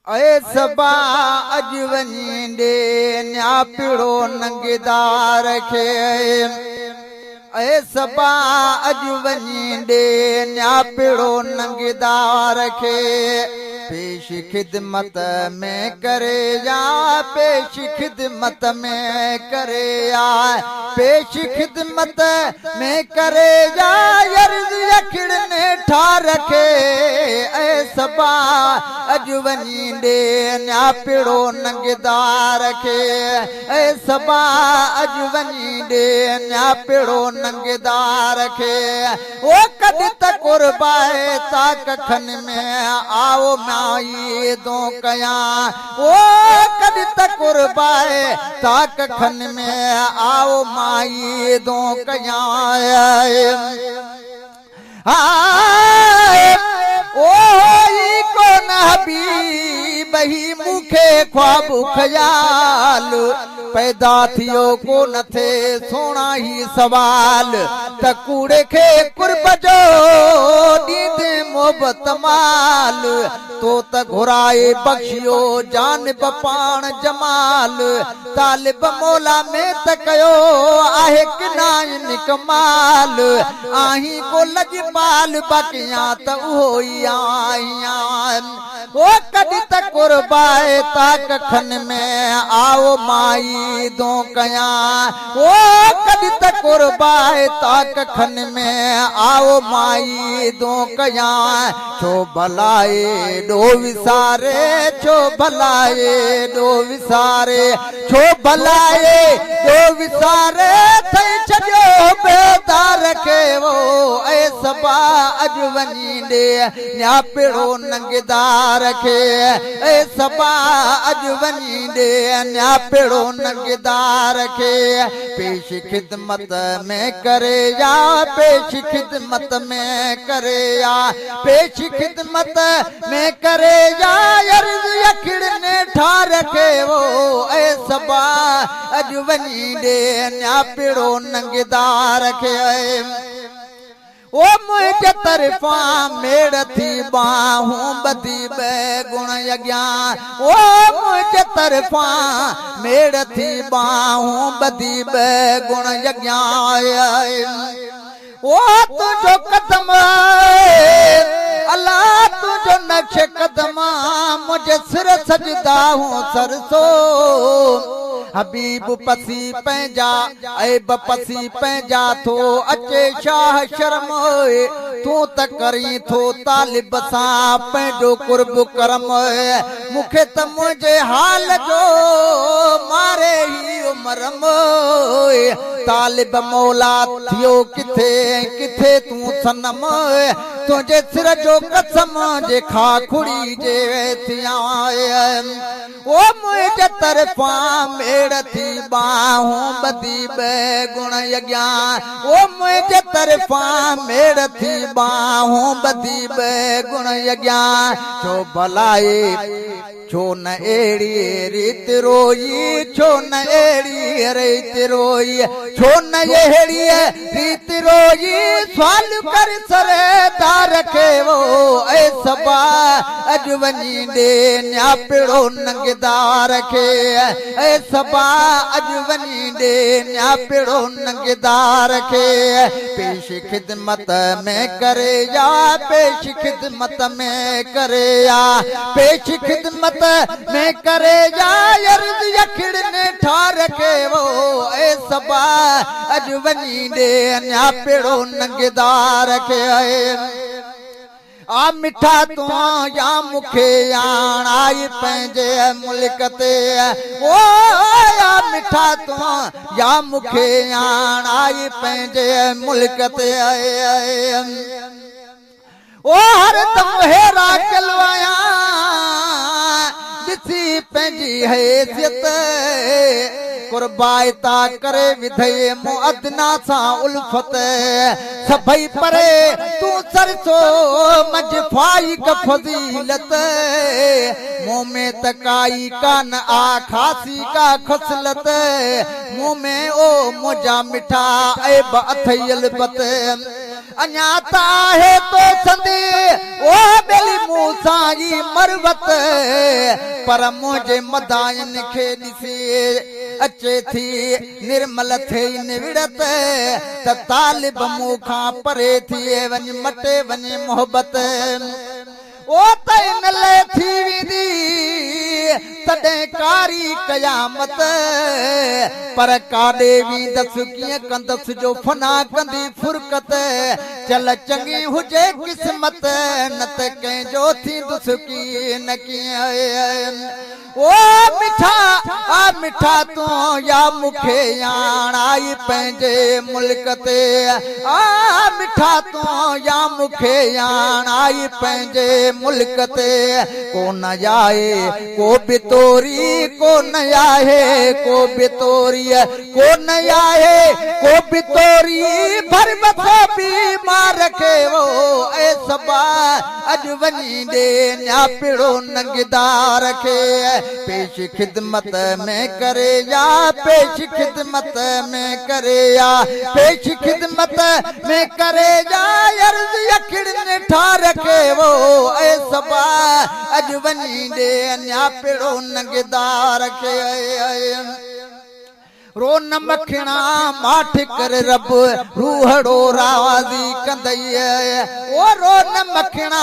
ऐ सबा अज वञींदे न्या पिड़ो नंगीदार खे ऐ सबा अज वञींदे न्या पिड़ो नंगीदार खे पेश खिदमत में करे या पेश खिदमत में करे या पेश खिदमत में करे या अर्ज़ यकिड़ने ठा रखे ऐ सबा अज वञींदे न्या पिड़ो नंगीदार खे ऐ सबा अज वञींदे न्या पिड़ो नंगीदार खे ओ कॾहिं त कुर्बाए ता कखन में आओ माई दो कया ओ कॾहिं त कुर्बाए ता कखन में आओ माई दो कया ओ को नबी बही मुखे ख्वाब ख्याल पैदा थियो को न थे सोना ही सवाल त कूड़े खे कुर्ब जो दीदे मोहब्बत माल तो त घुराए बख्शियो जानिब पाण जमाल तालिब मौला में त कयो आहे किनाइन कमाल आही को लजपाल बकिया त उहो ई आहियां ओ कॾहिं त कुर्बाए ता कखन में आओ माई दो कया ओ कॾहिं त कुर्बाए ता कखन में आओ माई दो कया छो भलाए डो विसारे छो भलाए डो विसारे छो भलाए डो विसारे थई छॾियो बेदार खे वो ऐ सबा अज वञींदे न्या पिड़ो नंगीदार खे ऐ सबा अज वञींदे न्या पिड़ो नंगीदार खे पेश खिदमत में करे या पेश खिदमत में करे या पेश खिदमत में करे या अर्ज़ यकिड़ने ठा रखे वो ऐ सबा अज वञींदे न्या पिड़ो नंगीदार खे ओ मुझे तरफा मेड़ थी बाहूं बदी गुण यज्ञा ओ मुझे तरफा मेड़ थी बाहूं बदी गुण यज्ञा ओ तुझो कदम अल्लाह तुझो नक्श कदम मुझे सिर सजदा हूं सरसो हबीब पसी पंहिंजा ऐब पसी पंहिंजा थो अचे शाह शर्म तूं त करी थो तालिब सां पंहिंजो कुर्ब करम मूंखे त मुंहिंजे हाल जो मारे ही उमरम तालिब मौला थियो किथे किथे तूं सनम तुंहिंजे सिर जो कसम जे खाखुड़ी जे थिया ओ मुंहिंजे तरफा मेड़ थी बाहूं बदी गुण यज्ञा ओ मुंहिंजे तरफा मेड़ थी बाहूं बदी गुण यज्ञा छो भलाए छो न एड़ी रीत रोई छो न एड़ी रीत रोई छो न एड़ी रीत रोई सवाल कर सरेदार खे वो ऐ सबा अज वञींदे न्या पिड़ो नंगीदार खे ऐ सबा अज वञींदे न्या पिड़ो नंगीदार खे पेश खिदमत में करे या पेश खिदमत में करे या पेश खिदमत में करे या अर्ज़ यकिड़ने ठा रखे वो ऐ सबा अज वञींदे न्या पिड़ो नंगीदार खे आ मिठा तू या मुखे यान आई पंहिंजे मुल्क ते ओ या मिठा तू या मुखे यान आई पंहिंजे मुल्क ते ओ हर दम हेरा कलवाया ॾिसी पंहिंजी हैसियत कुर्बाए ता करे विधे मुअदना सां उल्फत सभई परे तू सरसो मजफाई का फजीलत मुंह में तकाई कान आ खासी का खसलत मुंह में ओ मुझा मिठा ऐब अथयल बत अञाता है तो संदे ओ बेली मूसा जी मरवत पर मुझे मदायन खे ॾिसी अचे थी निर्मल थे निविड़त त तालिब मूंखा परे थी वञ मटे वञे मोहब्बत ओ त इन लाइ थी वेंदी तॾहिं कारी क़यामत पर काॾे वेंदसि कीअं कंदसि जो फना कंदी फुरकत चल चङी हुजे क़िस्मत न त कंहिंजो थींदुसि कीअं न कीअं ओ मिठा तूं या मूंखे याण आई पंहिंजे मुल्क ते मिठा तूं या मूंखे याण आई पंहिंजे मुल्क ते कोन आए को बि तोरी कोन आहे को बि तोरी कोन आहे को बि तोरी भर बसो बीमार खे वो ऐ सबा अॼु वञी ॾे न्यापिड़ो नंगदार खे पेश खिदमत में करे या पेश खिदमत में करे या पेश खिदमत में करे या अर्ज़ यकिन ठार खे वो ऐ सबा अॼु वञी ॾे न्यापिड़ो नंगदार खे रो न मखणा माठ कर रब रूहड़ो राज़ी कंदई ओ रो न मखणा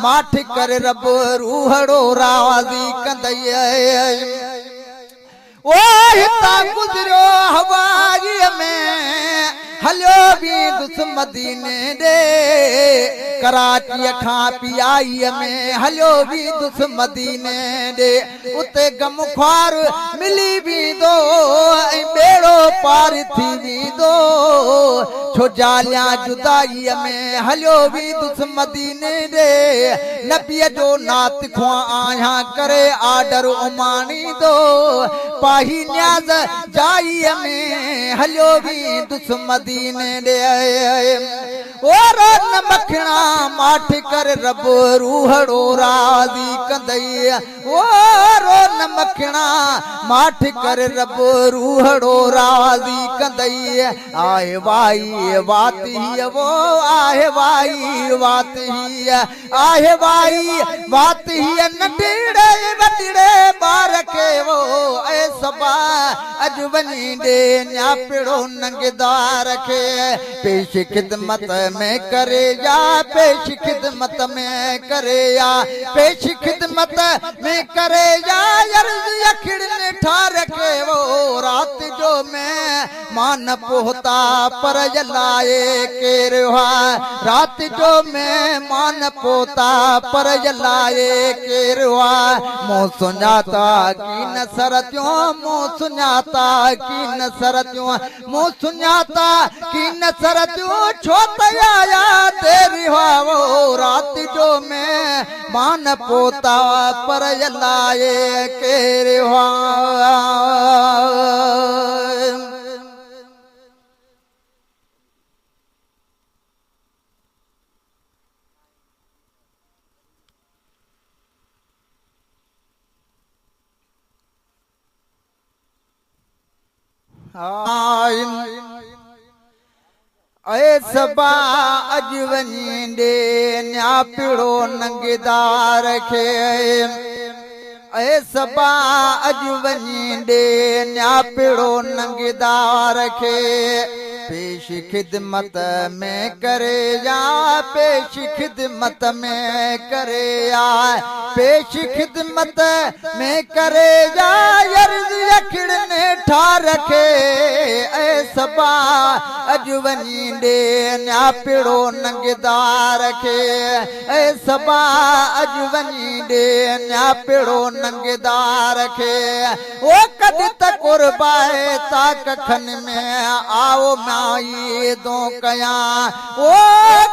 माठ कर रब रूहड़ो राज़ी कंदई ओ हिता गुज़रियो हवाईअ में हलियो वेंदुसि मदीने ॾे कराचीअ खां पियाईअ में हलियो वेंदुसि मदीने ॾे उते गम ख्वार मिली वेंदो ऐं ॿेड़ो पार थी वेंदो छो जालियां जुदाईअ में हलियो वेंदुसि मदीने ॾे नबीअ जो नात खुआ आहियां करे आर्डर उमाणींदो पाही न्याज़ जाईअ में हलियो वेंदुसि मदीने ॾे ओ रो न मखणा माठ कर रब रूहड़ो राज़ी कंदई ओ रो न मखणा माठ कर रब रूहड़ो राज़ी कंदई आहे वाई वात ही वो आहे वाई वात ही आहे वाई वात ही नंढड़े वॾड़े ॿार खे वो ऐ सबा अॼु वञी ॾे न्यापिड़ो नंगदार खे पेश खिदमत में करे या पेश खिदमत में करे या पेश खिदमत में करे या अर्ज़ यकिन ठार खे वो रात जो मैं मान पोहता पर जलाए केर हुआ रात जो मैं मान पोता पर जलाए केर हुआ मुँह सुञाता की नसर त्यों मुँह सुञाता की नसर त्यों मुँह सुञाता की नसर त्यों छो तयाया तेरी हुआ वो रात जो मैं मान पोता पर जलाए केर हुआ ऐ सबा अॼु वञी ॾे न्यापिड़ो नंगदार खे ऐ सबा अॼु वञी ॾे न्यापिड़ो नंगदार खे पेश खिदमत में करे या पेश खिदमत में करे या पेश खिदमत में करे या अर्ज़ यकिन ठार खे ऐ सबा अॼु वञी ॾे न्यापिड़ो नंगदार खे ऐ सबा अॼु वञी ॾे न्यापिड़ो नंगदार खे ओ कॾहिं त कुर्बाए ता कखन में आओ माई दो कया ओ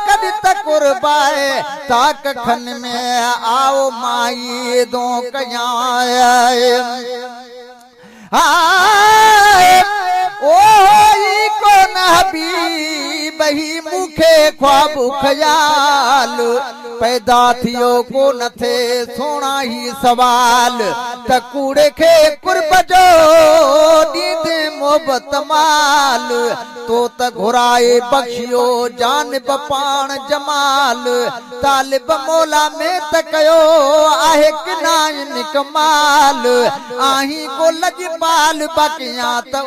कॾहिं त कुर्बाए ता कखन में आओ माई दो कया ओ कोन हबीब ही मुखे ख्वाब ख्याल पैदा थियो को न थे सोना ही सवाल त कूड़े खे कुर्ब जो ॾींदे मोहबत माल तो त घुराए बख्शियो जानब पाण जमाल तालिब मौला में त कयो आहे किनाइन कमाल आही को लजपाल बकिया त